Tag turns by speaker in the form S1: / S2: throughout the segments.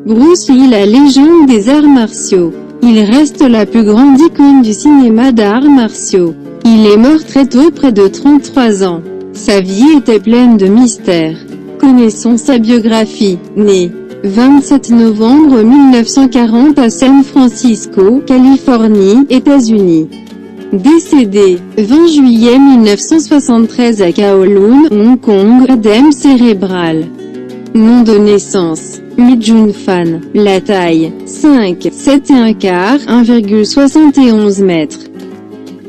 S1: Bruce Lee, la légende des arts martiaux. Il reste la plus grande icône du cinéma d'arts martiaux. Il est mort très tôt, près de 33 ans. Sa vie était pleine de mystères. Connaissons sa biographie. Né 27 novembre 1940 à San Francisco, Californie, États-Unis. Décédé 20 juillet 1973 à Kowloon, Hong Kong, œdème cérébral. Nom de naissance Mi Jun Fan. La taille 5, 7 et un quart, 1,71 mètres.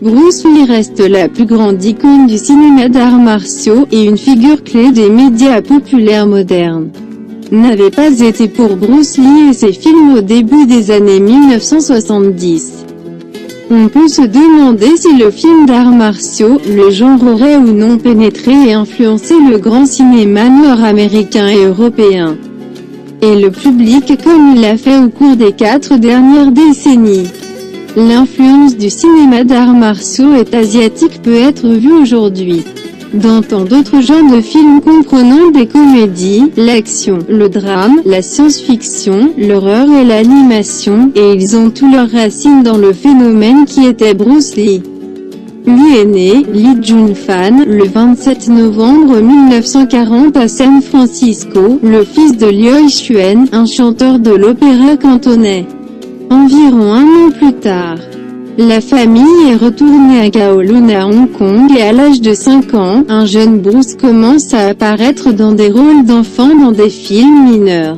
S1: Bruce Lee reste la plus grande icône du cinéma d'arts martiaux et une figure clé des médias populaires modernes. N'avait pas été pour Bruce Lee et ses films au début des années 1970. On peut se demander si le film d'arts martiaux, le genre aurait ou non pénétré et influencé le grand cinéma nord-américain et européen. Et le public comme il l'a fait au cours des 4 dernières décennies. L'influence du cinéma d'arts martiaux et asiatique peut être vue aujourd'hui dans tant d'autres genres de films comprenant des comédies, l'action, le drame, la science-fiction, l'horreur et l'animation, et ils ont tous leurs racines dans le phénomène qui était Bruce Lee. Lui est né, Lee Jun Fan, le 27 novembre 1940 à San Francisco, le fils de Liu Xuan, un chanteur de l'opéra cantonais. Environ un an plus tard, la famille est retournée à Kowloon à Hong Kong et à l'âge de 5 ans, un jeune Bruce commence à apparaître dans des rôles d'enfants dans des films mineurs,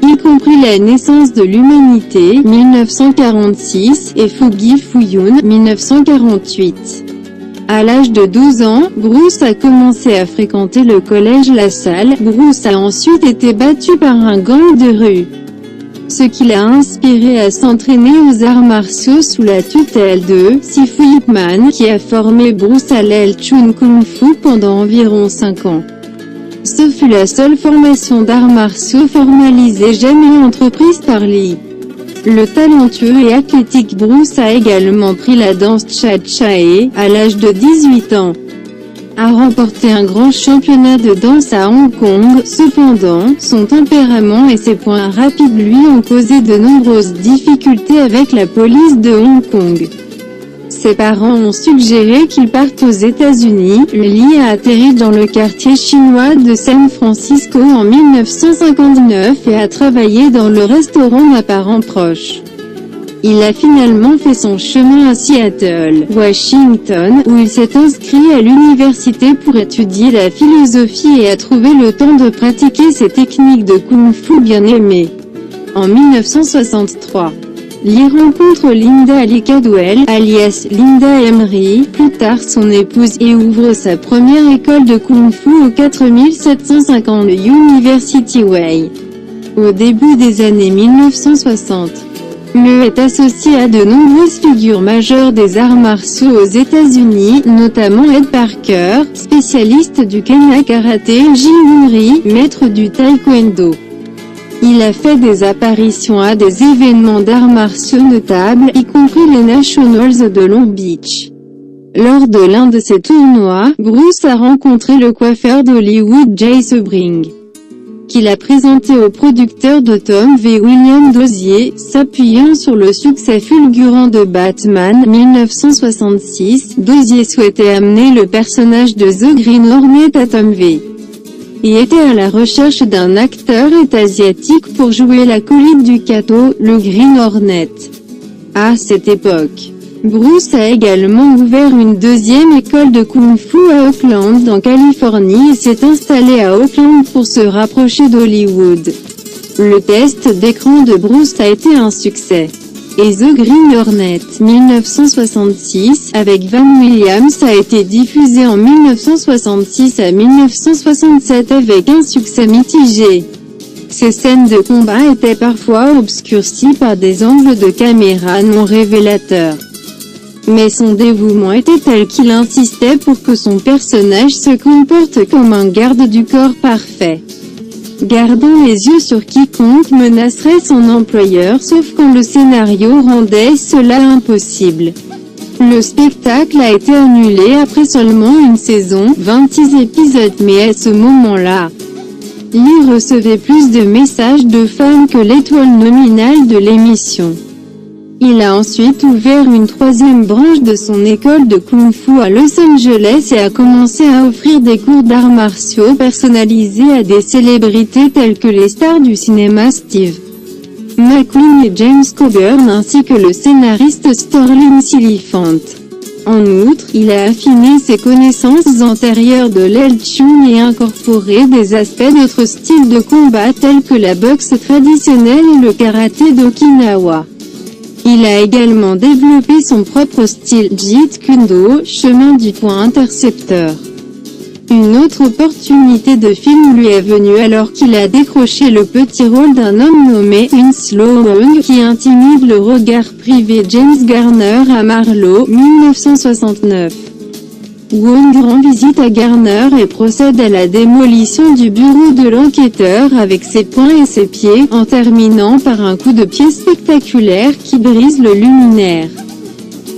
S1: y compris La naissance de l'humanité, 1946, et Fugi Fuyun, 1948. À l'âge de 12 ans, Bruce a commencé à fréquenter le collège La Salle. Bruce a ensuite été battu par un gang de rue, ce qui l'a inspiré à s'entraîner aux arts martiaux sous la tutelle de Sifu Ip Man, qui a formé Bruce à l'El Chun Kung Fu pendant environ 5 ans. Ce fut la seule formation d'arts martiaux formalisée jamais entreprise par Lee. Le talentueux et athlétique Bruce a également pris la danse Cha-Cha-E, à l'âge de 18 ans. A remporté un grand championnat de danse à Hong Kong. Cependant, son tempérament et ses points rapides lui ont causé de nombreuses difficultés avec la police de Hong Kong. Ses parents ont suggéré qu'il parte aux États-Unis. Lee a atterri dans le quartier chinois de San Francisco en 1959 et a travaillé dans le restaurant d'un parent proche. Il a finalement fait son chemin à Seattle, Washington, où il s'est inscrit à l'université pour étudier la philosophie et a trouvé le temps de pratiquer ses techniques de kung-fu bien aimées. En 1963, Lee rencontre Linda Ali Cadwell, alias Linda Emery, plus tard son épouse, et ouvre sa première école de kung-fu au 4750 University Way. Au début des années 1960, Lee est associé à de nombreuses figures majeures des arts martiaux aux États-Unis, notamment Ed Parker, spécialiste du Kena Karaté, Jim Murray, maître du Taekwondo. Il a fait des apparitions à des événements d'arts martiaux notables, y compris les Nationals de Long Beach. Lors de l'un de ces tournois, Bruce a rencontré le coiffeur d'Hollywood Jay Sebring, qu'il a présenté au producteur de Tom V. William Dozier, s'appuyant sur le succès fulgurant de Batman 1966. Dozier souhaitait amener le personnage de The Green Hornet à Tom V. et était à la recherche d'un acteur asiatique pour jouer l'acolyte du Kato, le Green Hornet. À cette époque, Bruce a également ouvert une deuxième école de kung-fu à Oakland en Californie et s'est installé à Oakland pour se rapprocher d'Hollywood. Le test d'écran de Bruce a été un succès. Et The Green Hornet 1966 avec Van Williams a été diffusé en 1966 à 1967 avec un succès mitigé. Ces scènes de combat étaient parfois obscurcies par des angles de caméra non révélateurs. Mais son dévouement était tel qu'il insistait pour que son personnage se comporte comme un garde du corps parfait, gardant les yeux sur quiconque menacerait son employeur sauf quand le scénario rendait cela impossible. Le spectacle a été annulé après seulement une saison, 26 épisodes, mais à ce moment-là, Lee recevait plus de messages de fans que l'étoile nominale de l'émission. Il a ensuite ouvert une troisième branche de son école de Kung-Fu à Los Angeles et a commencé à offrir des cours d'arts martiaux personnalisés à des célébrités telles que les stars du cinéma Steve McQueen et James Coburn ainsi que le scénariste Sterling Siliphant. En outre, il a affiné ses connaissances antérieures de l'El Chung et incorporé des aspects d'autres styles de combat tels que la boxe traditionnelle et le karaté d'Okinawa. Il a également développé son propre style Jeet Kune Do, chemin du point intercepteur. Une autre opportunité de film lui est venue alors qu'il a décroché le petit rôle d'un homme nommé Vince Long qui intimide le regard privé James Garner à Marlowe, 1969. Wong rend visite à Garner et procède à la démolition du bureau de l'enquêteur avec ses poings et ses pieds, en terminant par un coup de pied spectaculaire qui brise le luminaire.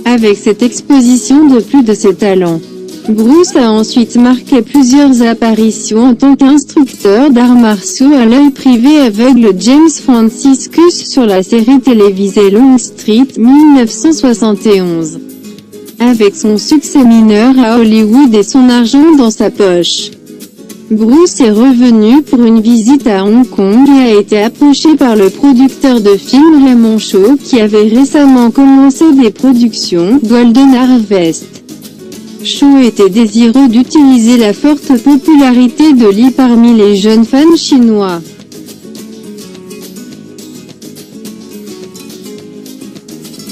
S1: Avec cette exposition de plus de ses talents, Bruce a ensuite marqué plusieurs apparitions en tant qu'instructeur d'arts martiaux à l'œil privé aveugle James Franciscus sur la série télévisée Long Street, 1971. Avec son succès mineur à Hollywood et son argent dans sa poche, Bruce est revenu pour une visite à Hong Kong et a été approché par le producteur de films Raymond Shaw qui avait récemment commencé des productions Golden Harvest. Shaw était désireux d'utiliser la forte popularité de Lee parmi les jeunes fans chinois.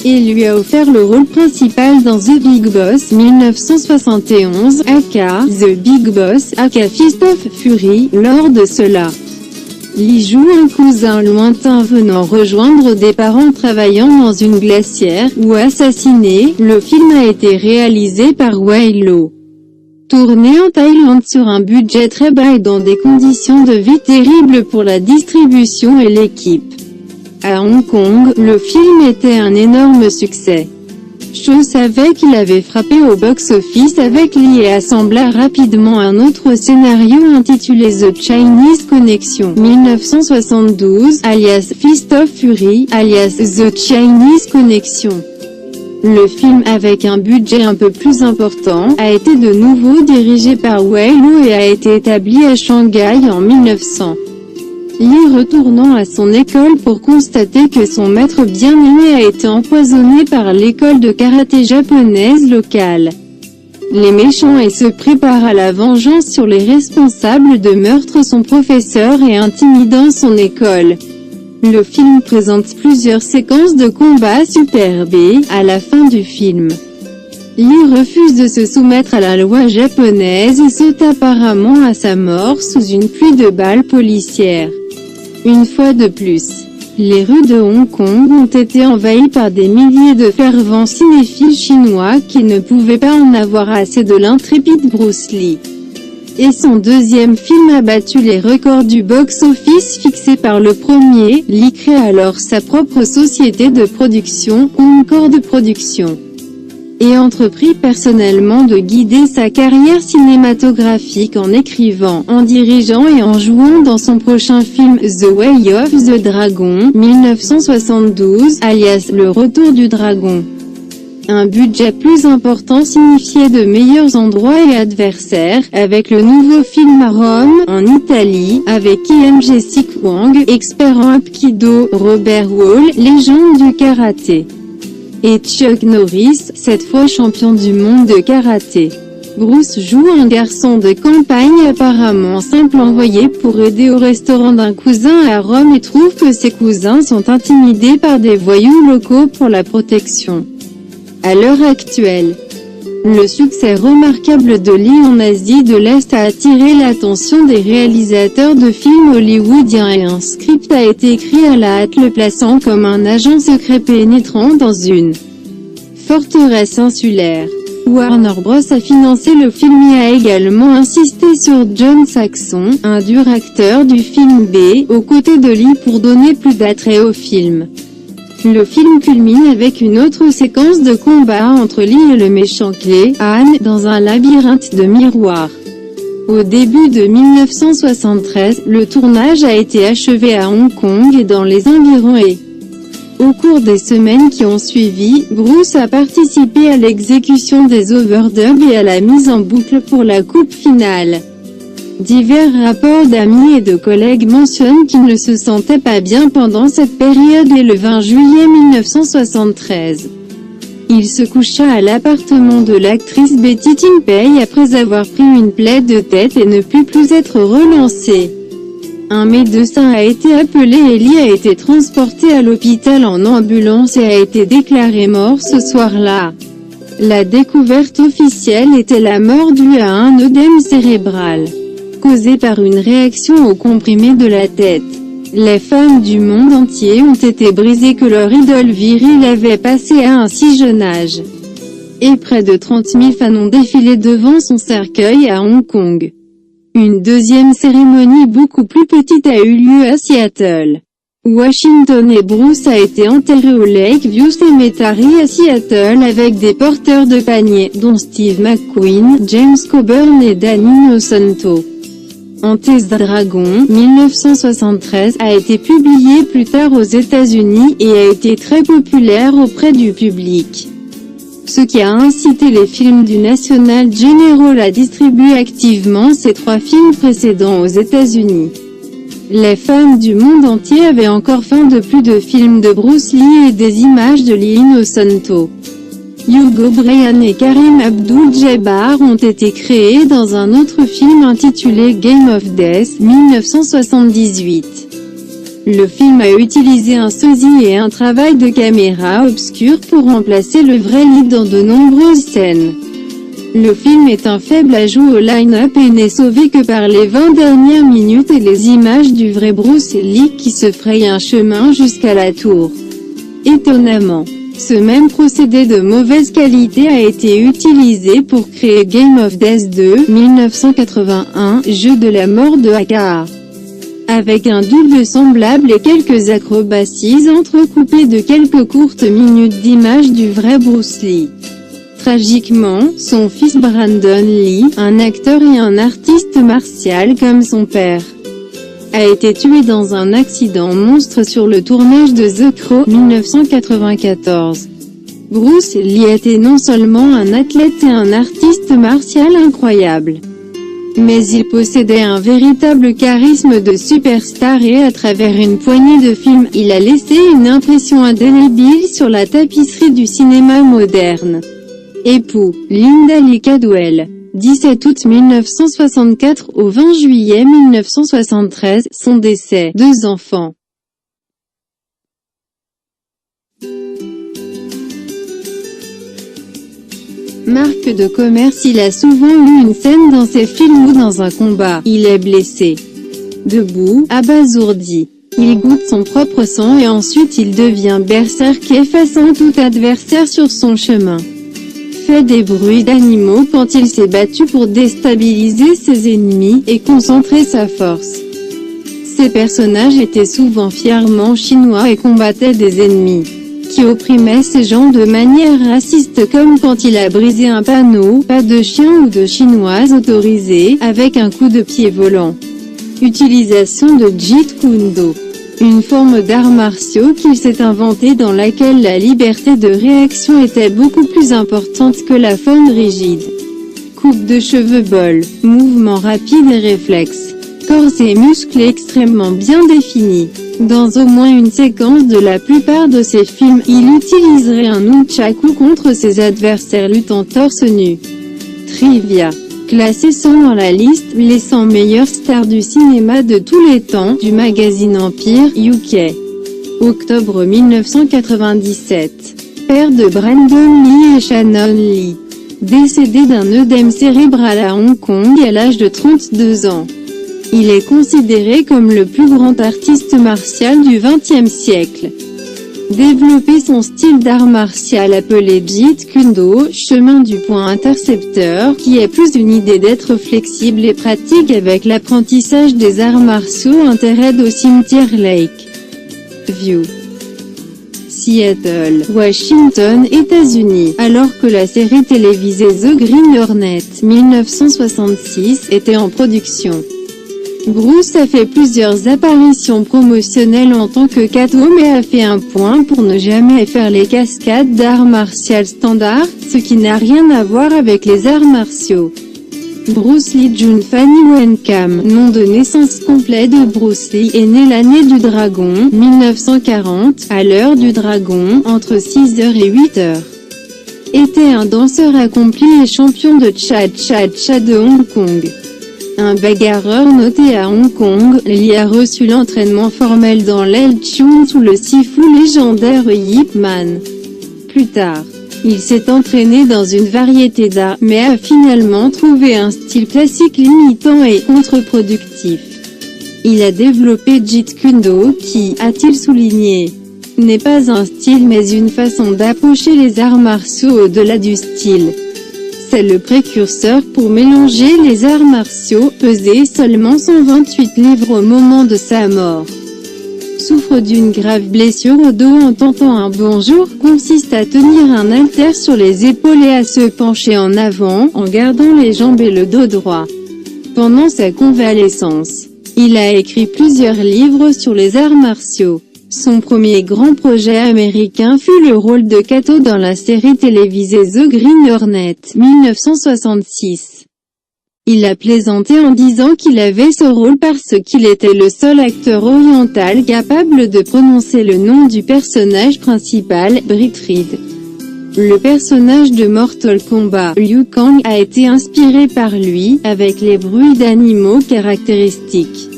S1: Et lui a offert le rôle principal dans The Big Boss 1971, aka The Big Boss, aka Fist of Fury. Lors de cela, Lee joue un cousin lointain venant rejoindre des parents travaillant dans une glacière, ou assassiné. Le film a été réalisé par Wei Lo. Tourné en Thaïlande sur un budget très bas et dans des conditions de vie terribles pour la distribution et l'équipe. À Hong Kong, le film était un énorme succès. Shaw savait qu'il avait frappé au box-office avec Lee et assembla rapidement un autre scénario intitulé The Chinese Connection 1972, alias Fist of Fury, alias The Chinese Connection. Le film, avec un budget un peu plus important, a été de nouveau dirigé par Wei Lo et a été établi à Shanghai en 1900. Lee retournant à son école pour constater que son maître bien-aimé a été empoisonné par l'école de karaté japonaise locale. Les méchants et se préparent à la vengeance sur les responsables de meurtre son professeur et intimidant son école. Le film présente plusieurs séquences de combat superbes. À la fin du film, Lee refuse de se soumettre à la loi japonaise et saute apparemment à sa mort sous une pluie de balles policières. Une fois de plus, les rues de Hong Kong ont été envahies par des milliers de fervents cinéphiles chinois qui ne pouvaient pas en avoir assez de l'intrépide Bruce Lee. Et son deuxième film a battu les records du box-office fixés par le premier. Lee crée alors sa propre société de production, Concorde Productions, et entreprit personnellement de guider sa carrière cinématographique en écrivant, en dirigeant et en jouant dans son prochain film The Way of the Dragon, 1972, alias Le Retour du Dragon. Un budget plus important signifiait de meilleurs endroits et adversaires, avec le nouveau film à Rome, en Italie, avec Ian Jessic Wang, expert en Aikido, Robert Wall, légende du karaté, et Chuck Norris, cette fois champion du monde de karaté. Bruce joue un garçon de campagne apparemment simple envoyé pour aider au restaurant d'un cousin à Rome et trouve que ses cousins sont intimidés par des voyous locaux pour la protection. À l'heure actuelle, le succès remarquable de Lee en Asie de l'Est a attiré l'attention des réalisateurs de films hollywoodiens et un script a été écrit à la hâte le plaçant comme un agent secret pénétrant dans une forteresse insulaire. Warner Bros a financé le film et a également insisté sur John Saxon, un dur acteur du film B, aux côtés de Lee pour donner plus d'attrait au film. Le film culmine avec une autre séquence de combat entre Lee et le méchant clé, Han, dans un labyrinthe de miroirs. Au début de 1973, le tournage a été achevé à Hong Kong et dans les environs et au cours des semaines qui ont suivi, Bruce a participé à l'exécution des overdubs et à la mise en boucle pour la coupe finale. Divers rapports d'amis et de collègues mentionnent qu'il ne se sentait pas bien pendant cette période et le 20 juillet 1973. Il se coucha à l'appartement de l'actrice Betty Timpey après avoir pris une plaie de tête et ne put plus être relancé. Un médecin a été appelé et Lee a été transporté à l'hôpital en ambulance et a été déclaré mort ce soir-là. La découverte officielle était la mort due à un œdème cérébral, causé par une réaction aux comprimés de la tête. Les fans du monde entier ont été brisées que leur idole virile avait passé à un si jeune âge. Et près de 30 000 fans ont défilé devant son cercueil à Hong Kong. Une deuxième cérémonie beaucoup plus petite a eu lieu à Seattle, Washington et Bruce a été enterré au Lakeview Cemetery à Seattle avec des porteurs de paniers, dont Steve McQueen, James Coburn et Danny Innocento. Enter the Dragon, 1973, a été publié plus tard aux États-Unis et a été très populaire auprès du public. Ce qui a incité les films du National General à distribuer activement ces 3 films précédents aux États-Unis. Les fans du monde entier avaient encore faim de plus de films de Bruce Lee et des images de Lee Innocento. Hugo Brian et Karim Abdul-Jabbar ont été créés dans un autre film intitulé Game of Death, 1978. Le film a utilisé un sosie et un travail de caméra obscur pour remplacer le vrai Lee dans de nombreuses scènes. Le film est un faible ajout au line-up et n'est sauvé que par les 20 dernières minutes et les images du vrai Bruce Lee qui se fraye un chemin jusqu'à la tour. Étonnamment, ce même procédé de mauvaise qualité a été utilisé pour créer Game of Death 2, 1981, jeu de la mort de aka. Avec un double semblable et quelques acrobaties entrecoupées de quelques courtes minutes d'images du vrai Bruce Lee. Tragiquement, son fils Brandon Lee, un acteur et un artiste martial comme son père, a été tué dans un accident monstre sur le tournage de The Crow, 1994. Bruce Lee était non seulement un athlète et un artiste martial incroyable, mais il possédait un véritable charisme de superstar et à travers une poignée de films, il a laissé une impression indélébile sur la tapisserie du cinéma moderne. Époux, Linda Lee Cadwell. 17 août 1964 au 20 juillet 1973, son décès, 2 enfants. Marque de commerce. Il a souvent eu une scène dans ses films ou dans un combat. Il est blessé, debout, abasourdi. Il goûte son propre sang et ensuite il devient berserk, effaçant tout adversaire sur son chemin. Fait des bruits d'animaux quand il s'est battu pour déstabiliser ses ennemis et concentrer sa force. Ces personnages étaient souvent fièrement chinois et combattaient des ennemis qui opprimaient ces gens de manière raciste, comme quand il a brisé un panneau, pas de chien ou de chinoise autorisé, avec un coup de pied volant. Utilisation de Jeet Kune Do. Une forme d'arts martiaux qu'il s'est inventé dans laquelle la liberté de réaction était beaucoup plus importante que la forme rigide. Coupe de cheveux bol, mouvements rapides et réflexes. Corps et muscles extrêmement bien définis. Dans au moins une séquence de la plupart de ses films, il utiliserait un nunchaku contre ses adversaires luttant torse nu. Trivia. Classé 100 dans la liste, les 100 meilleures stars du cinéma de tous les temps, du magazine Empire, UK. Octobre 1997. Père de Brandon Lee et Shannon Lee. Décédé d'un œdème cérébral à Hong Kong à l'âge de 32 ans. Il est considéré comme le plus grand artiste martial du XXe siècle. Développer son style d'art martial appelé Jeet Kune Do, chemin du point intercepteur, qui est plus une idée d'être flexible et pratique avec l'apprentissage des arts martiaux. Intérêt au cimetière Lake View. Seattle, Washington, États-Unis, alors que la série télévisée The Green Hornet, 1966, était en production. Bruce a fait plusieurs apparitions promotionnelles en tant que Kato mais a fait un point pour ne jamais faire les cascades d'arts martiaux standards, ce qui n'a rien à voir avec les arts martiaux. Bruce Lee Jun Fanny Wencam, nom de naissance complet de Bruce Lee, est né l'année du dragon, 1940, à l'heure du dragon, entre 6h et 8h. Était un danseur accompli et champion de cha-cha-cha de Hong Kong. Un bagarreur noté à Hong Kong, Lee a reçu l'entraînement formel dans l'El Chun sous le sifu légendaire Yip Man. Plus tard, il s'est entraîné dans une variété d'arts, mais a finalement trouvé un style classique limitant et contre-productif. Il a développé Jeet Kune Do qui, a-t-il souligné, n'est pas un style mais une façon d'approcher les arts martiaux au-delà du style. C'est le précurseur pour mélanger les arts martiaux, pesait seulement 128 livres au moment de sa mort. Souffre d'une grave blessure au dos en tentant un bonjour, consiste à tenir un haltère sur les épaules et à se pencher en avant, en gardant les jambes et le dos droit. Pendant sa convalescence, il a écrit plusieurs livres sur les arts martiaux. Son premier grand projet américain fut le rôle de Kato dans la série télévisée The Green Hornet, 1966. Il a plaisanté en disant qu'il avait ce rôle parce qu'il était le seul acteur oriental capable de prononcer le nom du personnage principal, Britt Reed. Le personnage de Mortal Kombat, Liu Kang, a été inspiré par lui, avec les bruits d'animaux caractéristiques.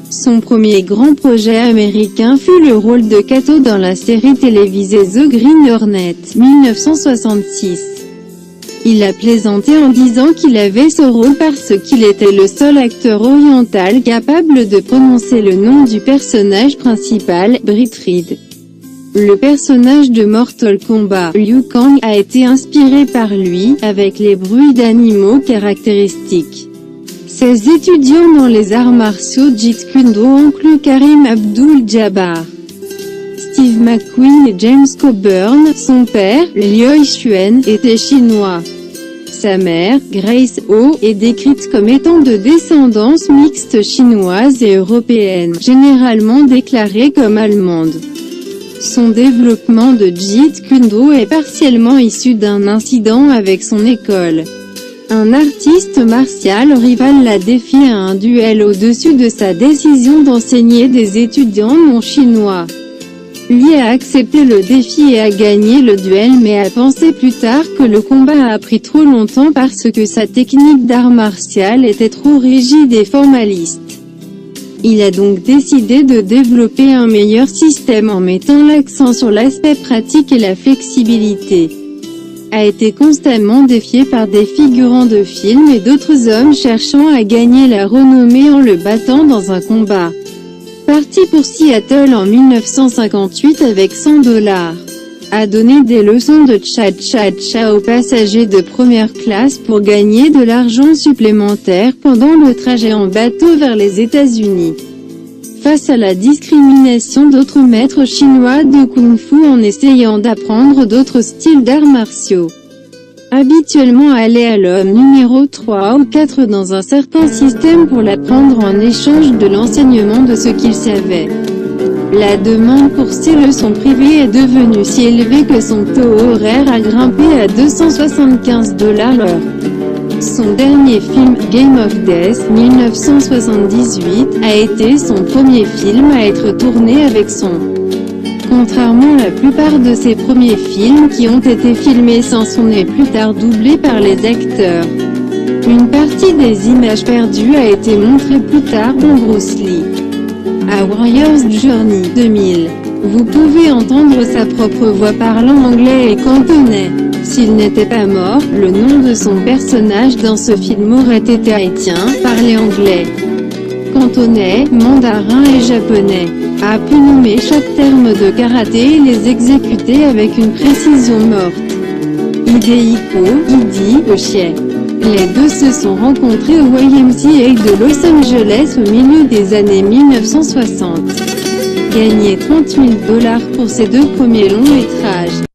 S1: Son premier grand projet américain fut le rôle de Kato dans la série télévisée The Green Hornet, 1966. Il a plaisanté en disant qu'il avait ce rôle parce qu'il était le seul acteur oriental capable de prononcer le nom du personnage principal, Britt Reed. Le personnage de Mortal Kombat, Liu Kang, a été inspiré par lui, avec les bruits d'animaux caractéristiques. Ses étudiants dans les arts martiaux Jeet Kune Do incluent Karim Abdul-Jabbar, Steve McQueen et James Coburn. Son père, Liu Xuan, était chinois. Sa mère, Grace Ho, est décrite comme étant de descendance mixte chinoise et européenne, généralement déclarée comme allemande. Son développement de Jeet Kune Do est partiellement issu d'un incident avec son école. Un artiste martial rival l'a défié à un duel au-dessus de sa décision d'enseigner des étudiants non chinois. Lui a accepté le défi et a gagné le duel mais a pensé plus tard que le combat a pris trop longtemps parce que sa technique d'art martial était trop rigide et formaliste. Il a donc décidé de développer un meilleur système en mettant l'accent sur l'aspect pratique et la flexibilité. A été constamment défié par des figurants de films et d'autres hommes cherchant à gagner la renommée en le battant dans un combat. Parti pour Seattle en 1958 avec $100. A donné des leçons de cha-cha-cha aux passagers de première classe pour gagner de l'argent supplémentaire pendant le trajet en bateau vers les États-Unis. Face à la discrimination d'autres maîtres chinois de Kung-Fu en essayant d'apprendre d'autres styles d'arts martiaux. Habituellement allait à l'homme numéro 3 ou 4 dans un certain système pour l'apprendre en échange de l'enseignement de ce qu'il savait. La demande pour ces leçons privées est devenue si élevée que son taux horaire a grimpé à $275 l'heure. Son dernier film, Game of Death, 1978, a été son premier film à être tourné avec son. Contrairement à la plupart de ses premiers films qui ont été filmés sans son et plus tard doublés par les acteurs. Une partie des images perdues a été montrée plus tard dans Bruce Lee. A Warrior's Journey, 2000. Vous pouvez entendre sa propre voix parlant anglais et cantonais. S'il n'était pas mort, le nom de son personnage dans ce film aurait été haïtien, parler anglais, cantonais, mandarin et japonais. A pu nommer chaque terme de karaté et les exécuter avec une précision morte. Hidehiko, Idi, Oshie. Les deux se sont rencontrés au YMCA de Los Angeles au milieu des années 1960. gagné 30 000 $ pour ses 2 premiers longs métrages.